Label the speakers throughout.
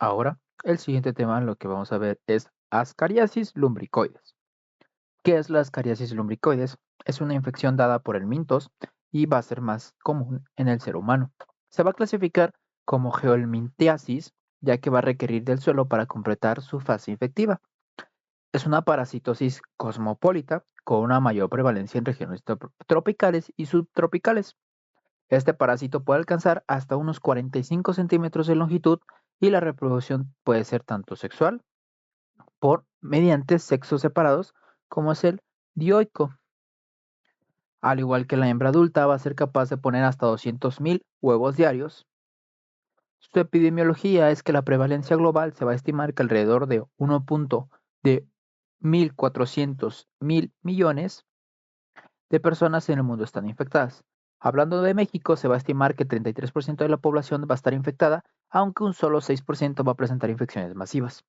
Speaker 1: Ahora, el siguiente tema lo que vamos a ver es Ascariasis lumbricoides. ¿Qué es la Ascariasis lumbricoides? Es una infección dada por el mintos y va a ser más común en el ser humano. Se va a clasificar como geohelmintiasis, ya que va a requerir del suelo para completar su fase infectiva. Es una parasitosis cosmopolita con una mayor prevalencia en regiones tropicales y subtropicales. Este parásito puede alcanzar hasta unos 45 centímetros de longitud y la reproducción puede ser tanto sexual por mediante sexos separados como es el dioico. Al igual que la hembra adulta va a ser capaz de poner hasta 200.000 huevos diarios. Su epidemiología es que la prevalencia global se va a estimar que alrededor de 1.400.000 millones de personas en el mundo están infectadas. Hablando de México, se va a estimar que 33% de la población va a estar infectada, aunque un solo 6% va a presentar infecciones masivas.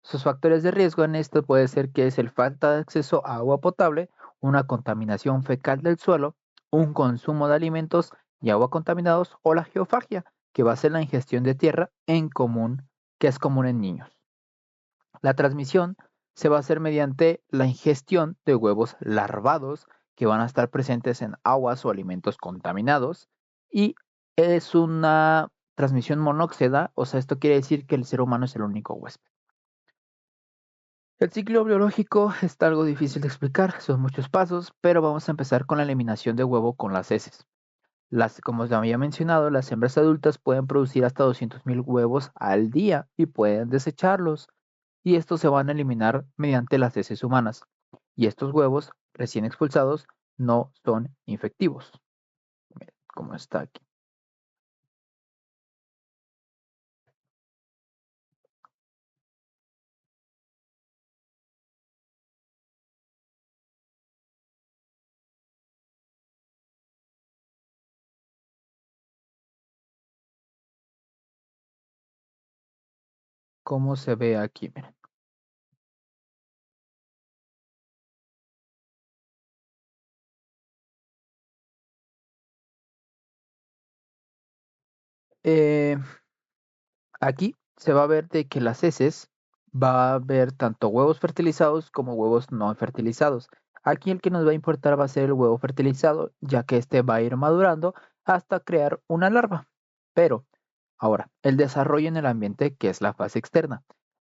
Speaker 1: Sus factores de riesgo en esto puede ser que es el falta de acceso a agua potable, una contaminación fecal del suelo, un consumo de alimentos y agua contaminados o la geofagia, que va a ser la ingestión de tierra en común, que es común en niños. La transmisión se va a hacer mediante la ingestión de huevos larvados que van a estar presentes en aguas o alimentos contaminados y es una transmisión monóxida, o sea, esto quiere decir que el ser humano es el único huésped. El ciclo biológico está algo difícil de explicar, son muchos pasos, pero vamos a empezar con la eliminación de huevo con las heces. Como ya había mencionado, las hembras adultas pueden producir hasta 200.000 huevos al día y pueden desecharlos, y estos se van a eliminar mediante las heces humanas. Y estos huevos recién expulsados no son infectivos, como está aquí. ¿Cómo se ve aquí? Miren. Eh, Aquí se va a ver de que las heces va a haber tanto huevos fertilizados como huevos no fertilizados. Aquí el que nos va a importar va a ser el huevo fertilizado, ya que este va a ir madurando hasta crear una larva. Pero ahora, el desarrollo en el ambiente, que es la fase externa.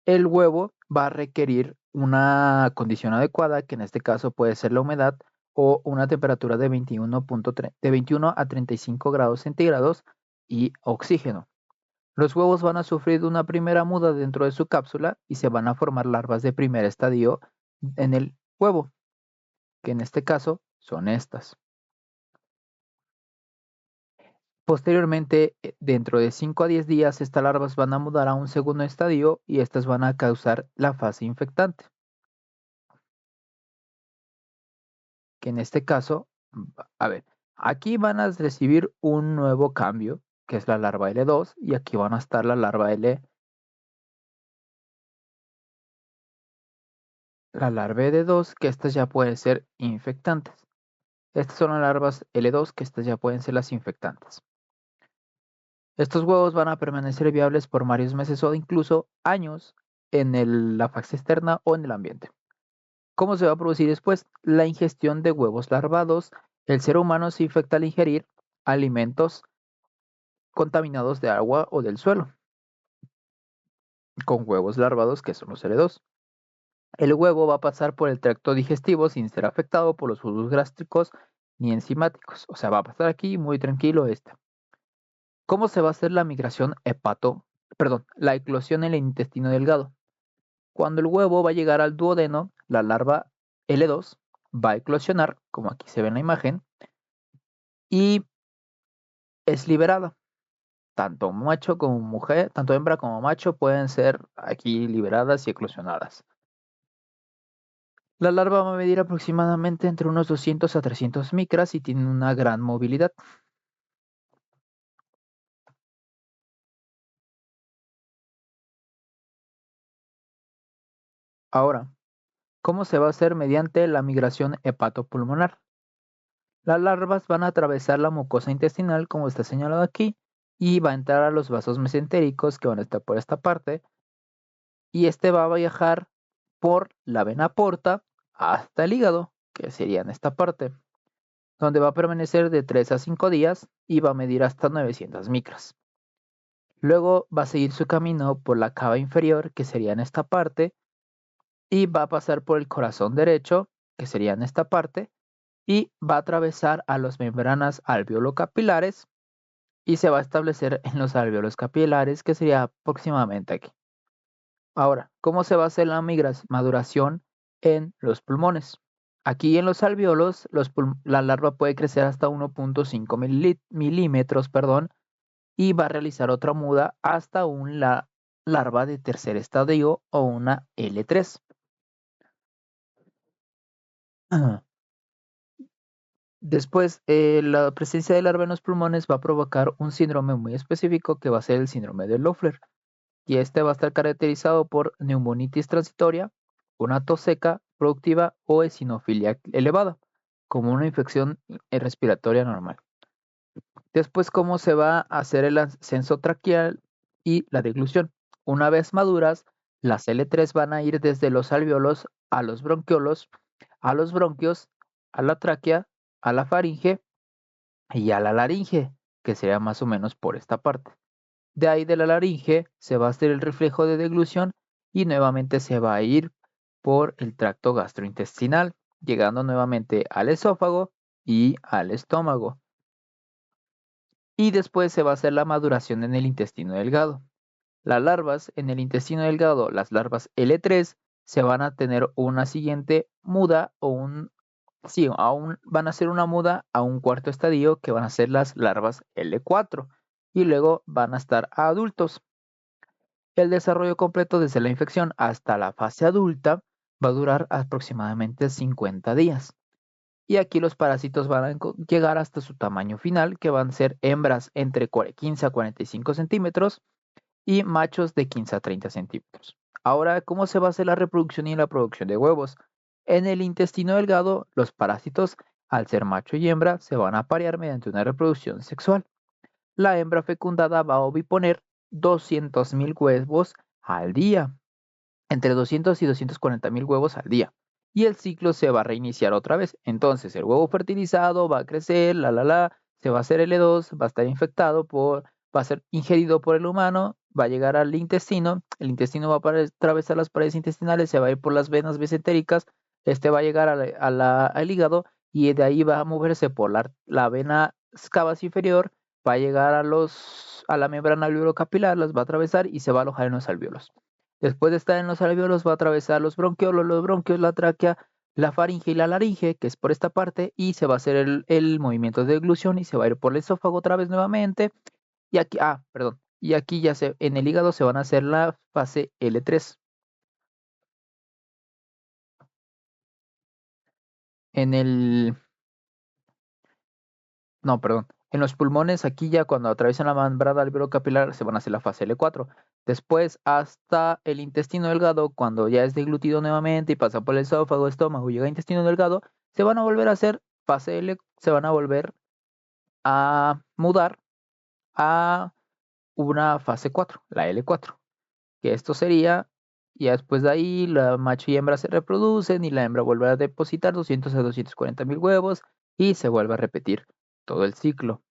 Speaker 1: El huevo va a requerir una condición adecuada, que en este caso puede ser la humedad o una temperatura de 21 a 35 grados centígrados y oxígeno. Los huevos van a sufrir una primera muda dentro de su cápsula y se van a formar larvas de primer estadio en el huevo, que en este caso son estas. Posteriormente, dentro de 5 a 10 días, estas larvas van a mudar a un segundo estadio y estas van a causar la fase infectante, que en este caso, a ver, aquí van a recibir un nuevo cambio, que es la larva L2, y aquí van a estar la larva la larva L2, que estas ya pueden ser infectantes. Estas son las larvas L2, que estas ya pueden ser las infectantes. Estos huevos van a permanecer viables por varios meses o incluso años en la fase externa o en el ambiente. ¿Cómo se va a producir después? La ingestión de huevos larvados. El ser humano se infecta al ingerir alimentos contaminados de agua o del suelo, con huevos larvados que son los L2. El huevo va a pasar por el tracto digestivo sin ser afectado por los jugos gástricos ni enzimáticos. O sea, va a pasar aquí muy tranquilo este. ¿Cómo se va a hacer la migración la eclosión en el intestino delgado? Cuando el huevo va a llegar al duodeno, la larva L2 va a eclosionar, como aquí se ve en la imagen, y es liberada. Tanto macho como mujer, tanto hembra como macho pueden ser aquí liberadas y eclosionadas. La larva va a medir aproximadamente entre unos 200 a 300 micras y tiene una gran movilidad. Ahora, ¿cómo se va a hacer mediante la migración hepatopulmonar? Las larvas van a atravesar la mucosa intestinal, como está señalado aquí, y va a entrar a los vasos mesentéricos que van a estar por esta parte, y este va a viajar por la vena porta hasta el hígado, que sería en esta parte, donde va a permanecer de 3 a 5 días y va a medir hasta 900 micras. Luego va a seguir su camino por la cava inferior, que sería en esta parte, y va a pasar por el corazón derecho, que sería en esta parte, y va a atravesar a las membranas alveolo-capilares y se va a establecer en los alveolos capilares, que sería aproximadamente aquí. Ahora, ¿cómo se va a hacer la maduración en los pulmones? Aquí en los alveolos, la larva puede crecer hasta 1.5 milímetros, perdón, y va a realizar otra muda hasta una larva de tercer estadio o una L3. Después, la presencia de larva en los pulmones va a provocar un síndrome muy específico que va a ser el síndrome de Loeffler, y este va a estar caracterizado por neumonitis transitoria, una tos seca productiva o eosinofilia elevada, como una infección respiratoria normal. Después, ¿cómo se va a hacer el ascenso traqueal y la deglución? Una vez maduras, las L3 van a ir desde los alveolos a los bronquiolos, a los bronquios, a la tráquea, a la faringe y a la laringe, que sería más o menos por esta parte. De ahí de la laringe se va a hacer el reflejo de deglución y nuevamente se va a ir por el tracto gastrointestinal, llegando nuevamente al esófago y al estómago. Y después se va a hacer la maduración en el intestino delgado. Las larvas en el intestino delgado, las larvas L3, se van a tener una siguiente muda o van a hacer una muda a un cuarto estadio que van a ser las larvas L4 y luego van a estar adultos. El desarrollo completo desde la infección hasta la fase adulta va a durar aproximadamente 50 días. Y aquí los parásitos van a llegar hasta su tamaño final, que van a ser hembras entre 15 a 45 centímetros y machos de 15 a 30 centímetros. Ahora, ¿cómo se va a hacer la reproducción y la producción de huevos? En el intestino delgado, los parásitos, al ser macho y hembra, se van a aparear mediante una reproducción sexual. La hembra fecundada va a oviponer 200.000 huevos al día, entre 200 y 240.000 huevos al día. Y el ciclo se va a reiniciar otra vez. Entonces el huevo fertilizado va a crecer, se va a hacer L2, va a estar va a ser ingerido por el humano, va a llegar al intestino, el intestino va a atravesar las paredes intestinales, se va a ir por las venas mesentéricas, este va a llegar al hígado y de ahí va a moverse por la vena cava inferior, va a llegar a la membrana alveolo-capilar, las va a atravesar y se va a alojar en los alvéolos. Después de estar en los alvéolos, va a atravesar los bronquios, la tráquea, la faringe y la laringe, que es por esta parte, y se va a hacer el movimiento de deglución y se va a ir por el esófago otra vez nuevamente. Y aquí, perdón, y aquí en el hígado se van a hacer la fase L3. En el, no, perdón. En los pulmones, aquí ya cuando atraviesan la membrana alveolo-capilar se van a hacer la fase L4. Después, hasta el intestino delgado, cuando ya es deglutido nuevamente y pasa por el esófago, estómago, llega al intestino delgado, se van a volver a hacer fase L, se van a volver a mudar a una fase 4, la L4. Que esto sería, ya después de ahí, la macho y hembra se reproducen y la hembra vuelve a depositar 200 a 240.000 huevos y se vuelve a repetir todo el ciclo.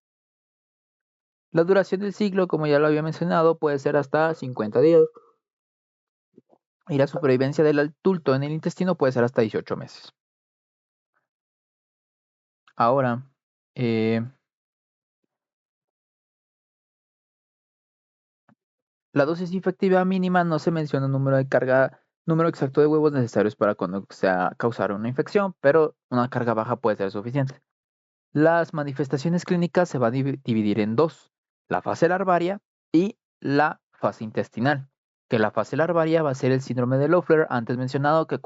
Speaker 1: La duración del ciclo, como ya lo había mencionado, puede ser hasta 50 días y la supervivencia del adulto en el intestino puede ser hasta 18 meses. Ahora, la dosis efectiva mínima no se menciona número exacto de huevos necesarios para cuando sea causar una infección, pero una carga baja puede ser suficiente. Las manifestaciones clínicas se van a dividir en dos, la fase larvaria y la fase intestinal. Que la fase larvaria va a ser el síndrome de Loeffler, antes mencionado, que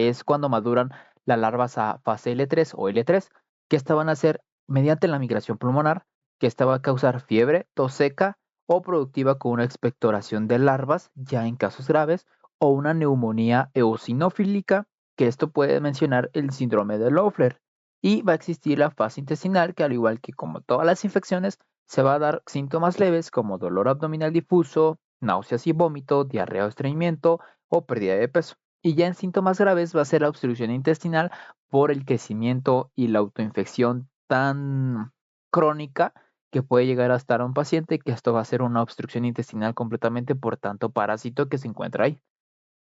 Speaker 1: es cuando maduran las larvas a fase L3 o L3, que esta van a ser mediante la migración pulmonar, que esta va a causar fiebre, tos seca o productiva con una expectoración de larvas, ya en casos graves, o una neumonía eosinofílica, que esto puede mencionar el síndrome de Loeffler. Y va a existir la fase intestinal, que al igual que como todas las infecciones, Se va a dar síntomas leves como dolor abdominal difuso, náuseas y vómito, diarrea o estreñimiento o pérdida de peso. Y ya en síntomas graves va a ser la obstrucción intestinal por el crecimiento y la autoinfección tan crónica que puede llegar a estar a un paciente que esto va a ser una obstrucción intestinal completamente por tanto parásito que se encuentra ahí.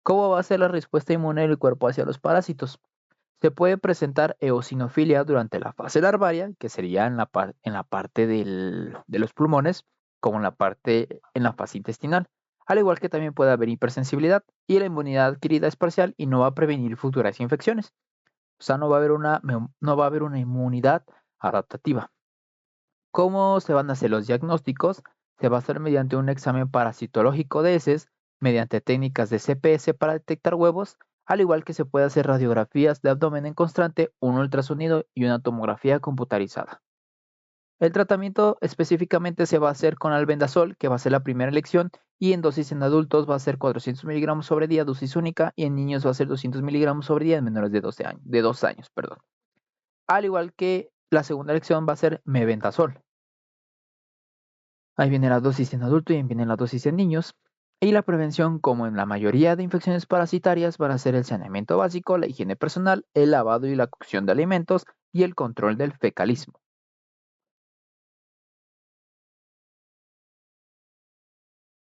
Speaker 1: ¿Cómo va a ser la respuesta inmune del cuerpo hacia los parásitos? Se puede presentar eosinofilia durante la fase larvaria, que sería en la parte de los pulmones, como en la fase intestinal. Al igual que también puede haber hipersensibilidad y la inmunidad adquirida es parcial y no va a prevenir futuras infecciones. O sea, no va a haber una inmunidad adaptativa. ¿Cómo se van a hacer los diagnósticos? Se va a hacer mediante un examen parasitológico de heces, mediante técnicas de CPS para detectar huevos, al igual que se puede hacer radiografías de abdomen en constante, un ultrasonido y una tomografía computarizada. El tratamiento específicamente se va a hacer con albendazol, que va a ser la primera elección, y en dosis en adultos va a ser 400 miligramos sobre día, dosis única, y en niños va a ser 200 miligramos sobre día en menores de 12 años, de 2 años, perdón. Al igual que la segunda elección va a ser mebendazol. Ahí viene la dosis en adulto y ahí viene la dosis en niños. Y la prevención, como en la mayoría de infecciones parasitarias, van a ser el saneamiento básico, la higiene personal, el lavado y la cocción de alimentos y el control del fecalismo.